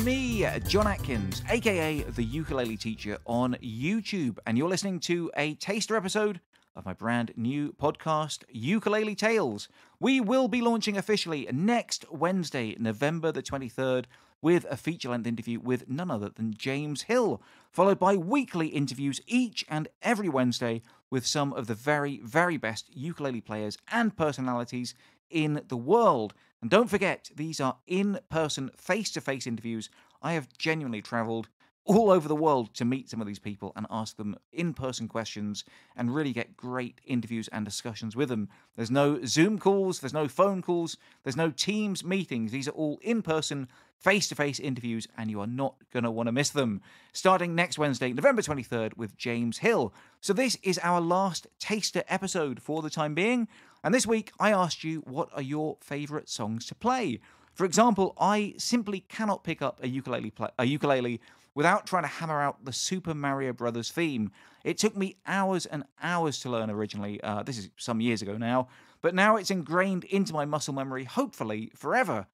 me, John Atkins, aka the Ukulele Teacher, on YouTube, and you're listening to a taster episode of my brand new podcast, Ukulele Tales. We will be launching officially next Wednesday, November the 23rd, with a feature-length interview with none other than James Hill, followed by weekly interviews each and every Wednesday with some of the very, very best ukulele players and personalities in the world. And don't forget, these are in-person, face-to-face interviews. I have genuinely travelled all over the world to meet some of these people and ask them in-person questions and really get great interviews and discussions with them. There's no Zoom calls, there's no phone calls, there's no Teams meetings. These are all in-person, face-to-face interviews, and you are not going to want to miss them. Starting next Wednesday, November 23rd, with James Hill. So this is our last taster episode for the time being. And this week, I asked you, what are your favourite songs to play? For example, I simply cannot pick up a ukulele without trying to hammer out the Super Mario Brothers theme. It took me hours and hours to learn originally. This is some years ago now. But now it's ingrained into my muscle memory, hopefully forever.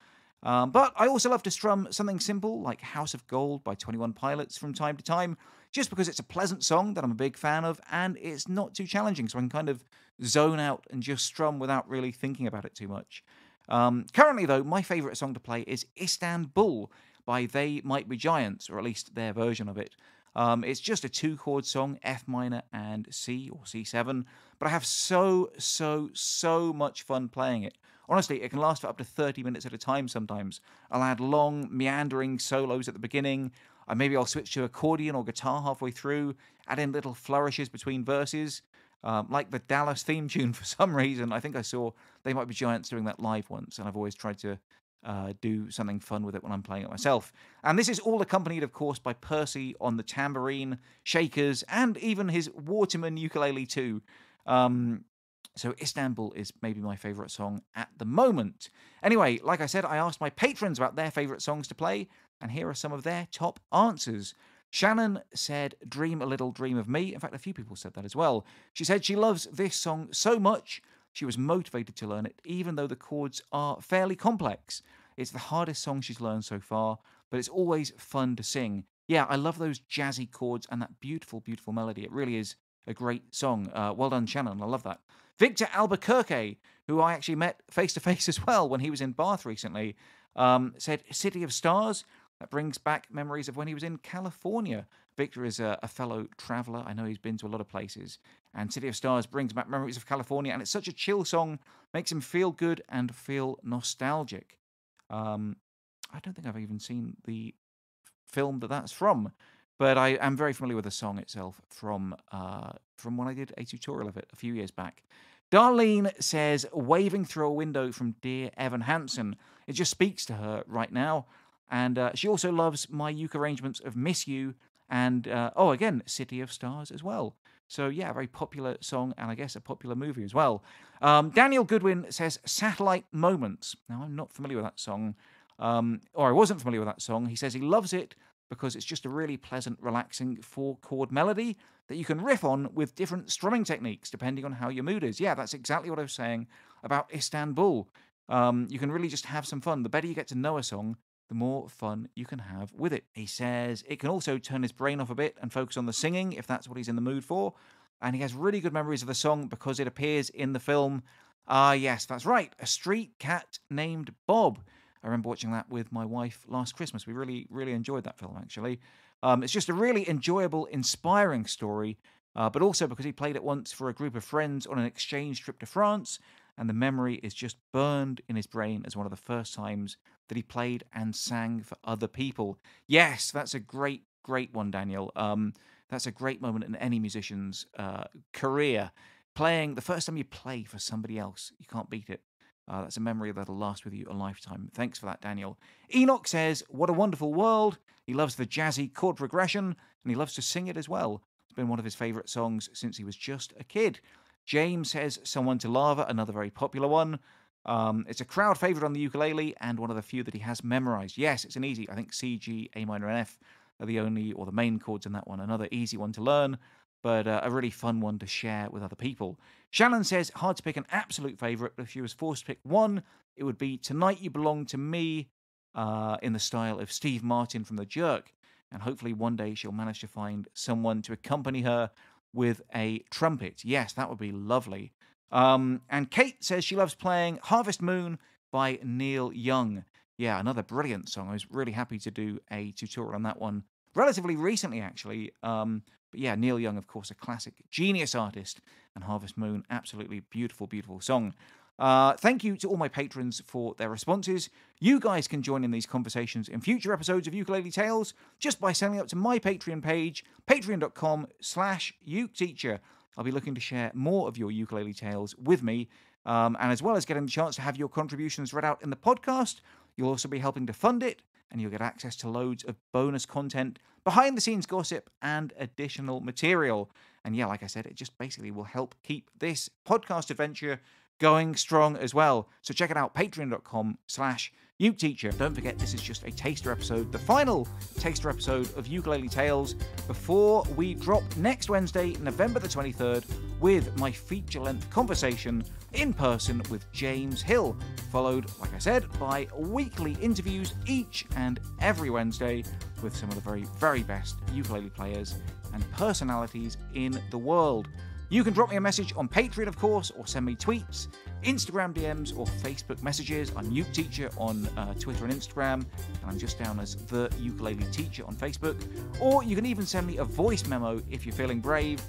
But I also love to strum something simple like House of Gold by 21 Pilots from time to time, just because it's a pleasant song that I'm a big fan of, and it's not too challenging, so I can kind of zone out and just strum without really thinking about it too much. Currently, though, my favourite song to play is Istanbul by They Might Be Giants, or at least their version of it. It's just a two-chord song, F minor and C, or C7, but I have so much fun playing it. Honestly, it can last for up to 30 minutes at a time sometimes. I'll add long, meandering solos at the beginning. Maybe I'll switch to accordion or guitar halfway through, add in little flourishes between verses, like the Dallas theme tune for some reason. I think I saw They Might Be Giants doing that live once, and I've always tried to do something fun with it when I'm playing it myself. And this is all accompanied, of course, by Percy on the tambourine, shakers, and even his Waterman ukulele too. So Istanbul is maybe my favourite song at the moment. Anyway, like I said, I asked my patrons about their favourite songs to play, and here are some of their top answers. Shannon said, Dream a Little Dream of Me. In fact, a few people said that as well. She said she loves this song so much, she was motivated to learn it, even though the chords are fairly complex. It's the hardest song she's learned so far, but it's always fun to sing. Yeah, I love those jazzy chords and that beautiful, beautiful melody. It really is a great song. Well done, Shannon. I love that. Victor Albuquerque, who I actually met face-to-face as well when he was in Bath recently, said City of Stars. That brings back memories of when he was in California. Victor is a fellow traveller. I know he's been to a lot of places. And City of Stars brings back memories of California. And it's such a chill song. Makes him feel good and feel nostalgic. I don't think I've even seen the film that's from. But I am very familiar with the song itself from when I did a tutorial of it a few years back. Darlene says, Waving Through a Window from Dear Evan Hansen. It just speaks to her right now. And she also loves my uke arrangements of Miss You and, again, City of Stars as well. So, yeah, a very popular song and I guess a popular movie as well. Daniel Goodwin says Satellite Moments. Now, I'm not familiar with that song, or I wasn't familiar with that song. He says he loves it because it's just a really pleasant, relaxing four-chord melody that you can riff on with different strumming techniques depending on how your mood is. Yeah, that's exactly what I was saying about Istanbul. You can really just have some fun. The better you get to know a song, the more fun you can have with it. He says it can also turn his brain off a bit and focus on the singing if that's what he's in the mood for. And he has really good memories of the song because it appears in the film. Yes, that's right. A Street Cat Named Bob. I remember watching that with my wife last Christmas. We really, really enjoyed that film, actually. It's just a really enjoyable, inspiring story, but also because he played it once for a group of friends on an exchange trip to France, and the memory is just burned in his brain as one of the first times that he played and sang for other people. Yes, that's a great, great one, Daniel. That's a great moment in any musician's career. Playing, the first time you play for somebody else, you can't beat it. That's a memory that'll last with you a lifetime. Thanks for that, Daniel. Enoch says, What a Wonderful World. He loves the jazzy chord progression, and he loves to sing it as well. It's been one of his favourite songs since he was just a kid. James says, Someone to Lava, another very popular one. It's a crowd favourite on the ukulele, and one of the few that he has memorised. Yes, it's an easy, I think C, G, A minor, and F are the only, or the main chords in that one. Another easy one to learn, but a really fun one to share with other people. Shannon says, hard to pick an absolute favourite, but if she was forced to pick one, it would be Tonight You Belong to Me in the style of Steve Martin from The Jerk. And hopefully one day she'll manage to find someone to accompany her with a trumpet. Yes, that would be lovely. And Kate says she loves playing Harvest Moon by Neil Young. Yeah, another brilliant song. I was really happy to do a tutorial on that one relatively recently, actually. But yeah, Neil Young, of course, a classic genius artist, and Harvest Moon, absolutely beautiful, beautiful song. Thank you to all my patrons for their responses. You guys can join in these conversations in future episodes of Ukulele Tales just by signing up to my Patreon page, patreon.com/uketeacher. I'll be looking to share more of your ukulele tales with me, and as well as getting the chance to have your contributions read out in the podcast, you'll also be helping to fund it, and you'll get access to loads of bonus content, behind-the-scenes gossip, and additional material. And yeah, like I said, it just basically will help keep this podcast adventure going strong as well. So check it out, patreon.com/uketeacher. Don't forget, this is just a taster episode, the final taster episode of Ukulele Tales, before we drop next Wednesday, November the 23rd, with my feature-length conversation in person with James Hill, followed, like I said, by weekly interviews each and every Wednesday with some of the very, very best ukulele players and personalities in the world. You can drop me a message on Patreon, of course, or send me tweets, Instagram DMs, or Facebook messages. I'm Uke Teacher on Twitter and Instagram, and I'm just down as The Ukulele Teacher on Facebook. Or you can even send me a voice memo if you're feeling brave.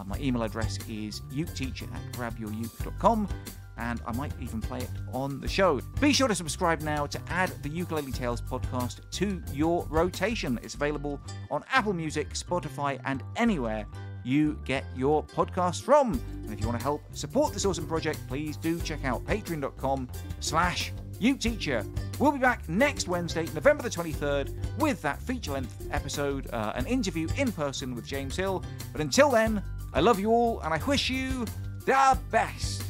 My email address is uketeacher@grabyouruke.com, and I might even play it on the show. Be sure to subscribe now to add the Ukulele Tales podcast to your rotation. It's available on Apple Music, Spotify, and anywhere you get your podcasts from. And if you want to help support this awesome project, please do check out patreon.com/uketeacher. We'll be back next Wednesday, November the 23rd, with that feature-length episode, an interview in person with James Hill. But until then, I love you all, and I wish you the best.